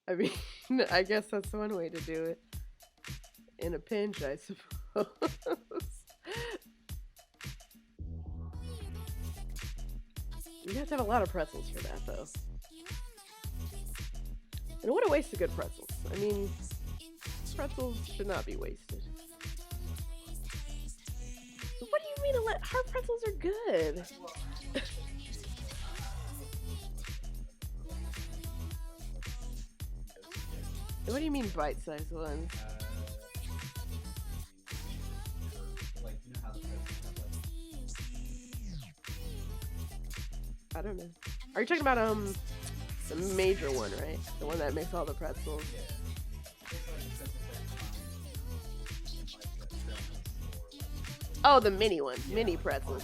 I mean, I guess that's one way to do it. In a pinch, I suppose. You have to have a lot of pretzels for that, though. And what a waste of good pretzels. I mean, pretzels should not be wasted. What do you mean hard pretzels are good? What do you mean bite-sized ones? I don't know. Are you talking about the major one, right? The one that makes all the pretzels. Oh, the mini ones, mini pretzels.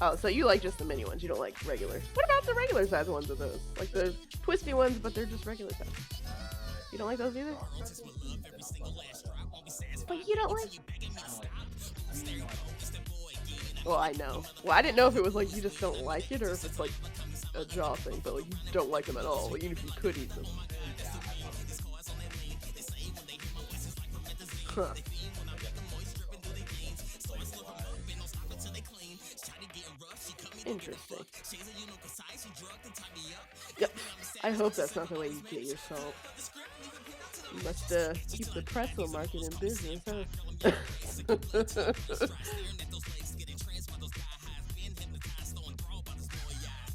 Oh, so you like just the mini ones? You don't like regular? What about the regular size ones of those? Like the twisty ones, but they're just regular size. You don't like those either? But you don't like. Well, I know. Well, I didn't know if it was like you just don't like it or if it's like a jaw thing, but like you don't like them at all, even if you could eat them. Huh. Interesting. Yep. I hope that's not the way you get your salt. You must keep the pretzel market in business, huh?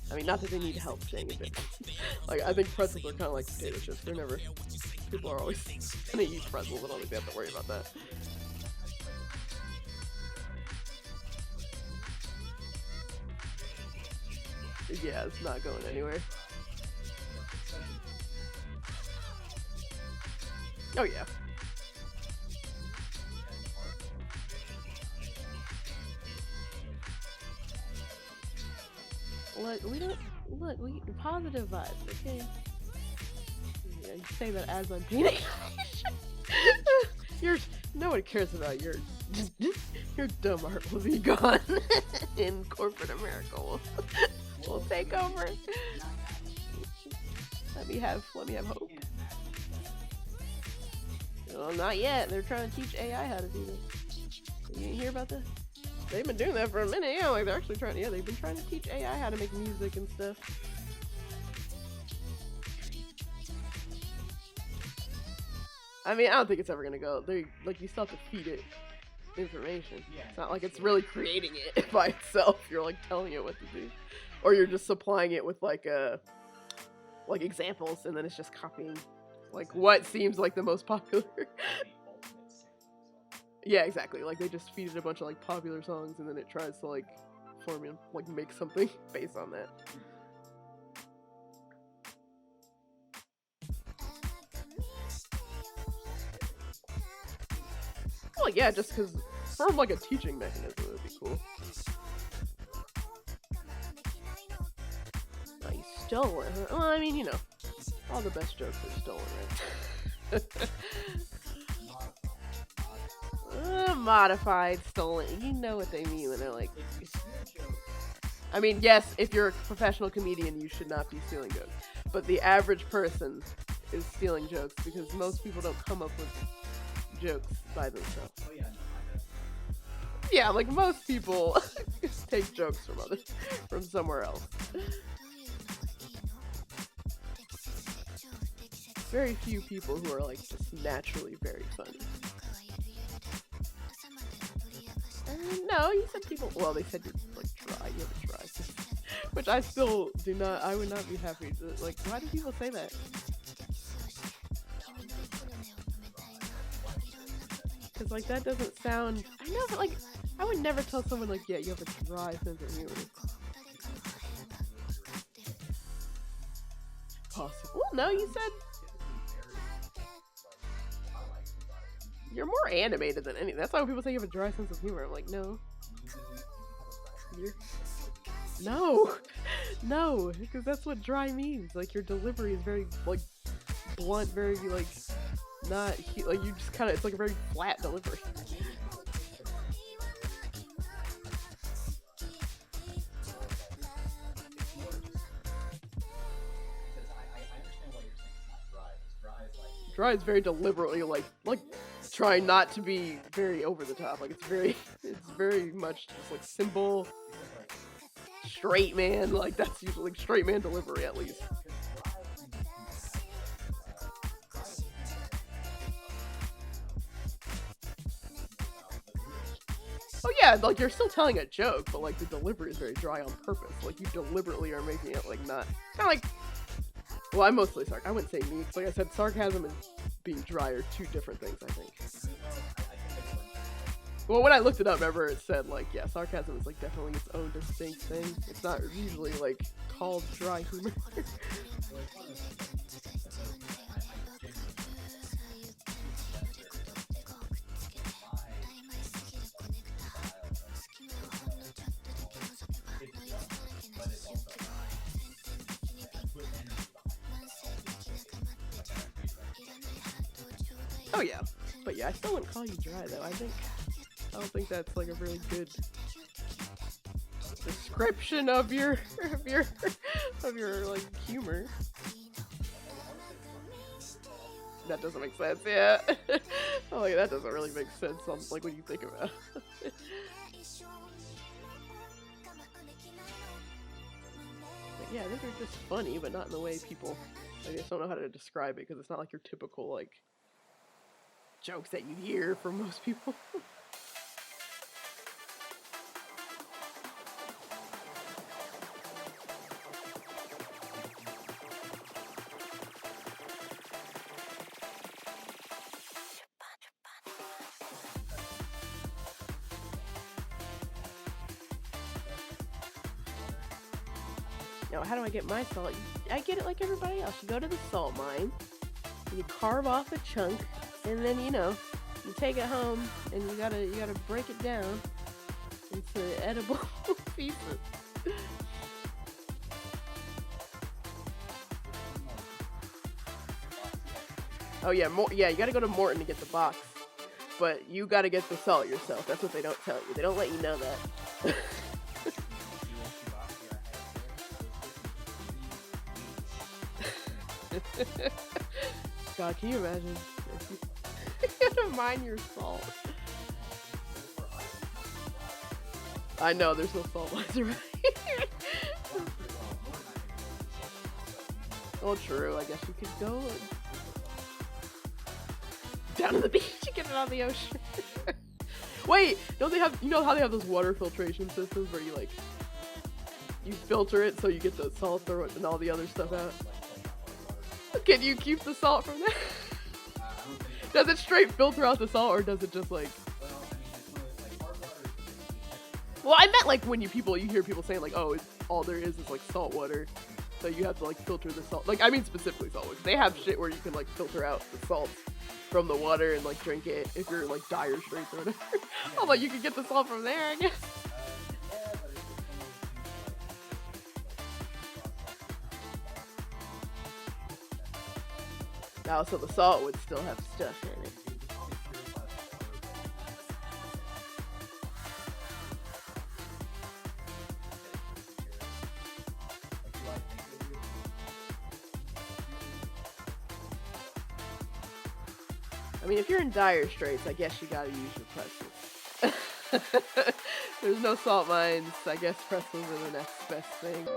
I mean, not that they need help saying it, but like I think pretzels are kind of like potato chips. They're never. People are always gonna eat pretzels and don't think they have to worry about that. Yeah, it's not going anywhere. Oh yeah. Look, we don't look. We positive vibes, okay? Yeah, you say that as I'm painting. You're no one cares about your dumb art will be gone, in corporate America will take over. Let me have hope. Well, not yet. They're trying to teach AI how to do this. You didn't hear about this? They've been doing that for a minute. Yeah, like they're actually trying. Yeah, they've been trying to teach AI how to make music and stuff. I mean, I don't think it's ever gonna go. They like you still have to feed it information. It's not like it's really creating it by itself. You're like telling it what to do, or you're just supplying it with like examples, and then it's just copying like what seems like the most popular. Yeah, exactly. Like they just feed it a bunch of like popular songs, and then it tries to like like make something based on that. Well, yeah, just because from like a teaching mechanism, it would be cool. Oh, you stole it, huh? Well, I mean, you know, all the best jokes are stolen, right? Modified, stolen. You know what they mean when they're like. I mean, yes, if you're a professional comedian, you should not be stealing jokes. But the average person is stealing jokes because most people don't come up with jokes by themselves. Yeah, like most people take jokes from somewhere else. Very few people who are like just naturally very funny. No, you said people. Well, they said you're like dry. You have a dry sense, which I still do not. I would not be happy to like. Why do people say that? Because like that doesn't sound. I know, but like I would never tell someone like, yeah, you have a dry sense of humor. Possible. No, you said you're more animated than anything. That's why when people say you have a dry sense of humor, I'm like, no. No, no, because that's what dry means. Like your delivery is very like blunt, very like not like you just kind of. It's like a very flat delivery. Dry is very deliberately like trying not to be very over the top. Like it's very much just like simple, straight man. Like that's usually like straight man delivery at least. Oh yeah, like you're still telling a joke, but like the delivery is very dry on purpose. Like you deliberately are making it like not kind of like. Well, I'm mostly I wouldn't say me. Like I said, sarcasm and being dry are two different things. I think. Well, when I looked it up, remember it said like, yeah, sarcasm is like definitely its own distinct thing. It's not usually like called dry humor. Oh yeah, but yeah, I still wouldn't call you dry though. I don't think that's like a really good description of your of your like humor. That doesn't make sense. Yeah. Oh, like that doesn't really make sense. On, like when you think about it. But yeah, I think they're just funny, but not in the way people. I just don't know how to describe it because it's not like your typical like jokes that you hear from most people. Now, how do I get my salt? I get it like everybody else. You go to the salt mine, you carve off a chunk, and then you take it home, and you gotta break it down into edible pieces. Oh yeah, you gotta go to Morton to get the box, but you gotta get the salt yourself. That's what they don't tell you. They don't let you know that. God, can you imagine? You gotta mine your salt. I know, there's no salt mines around here. Oh, true. I guess you could go down to the beach and get it out of the ocean. Wait, don't they have, how they have those water filtration systems where you filter it so you get the salt and all the other stuff out? Can you keep the salt from there? Does it straight filter out the salt, or does it just like... Well, I meant like when you hear people saying like, oh, all there is like salt water, so you have to like filter the salt. Like, I mean specifically salt water. They have shit where you can like filter out the salt from the water and like drink it if you're like Dire Straits or whatever. I'm like, you can get the salt from there, I guess. Oh, so the salt would still have stuff in it. I mean, if you're in Dire Straits, I guess you gotta use your pretzels. There's no salt mines. I guess pretzels are the next best thing.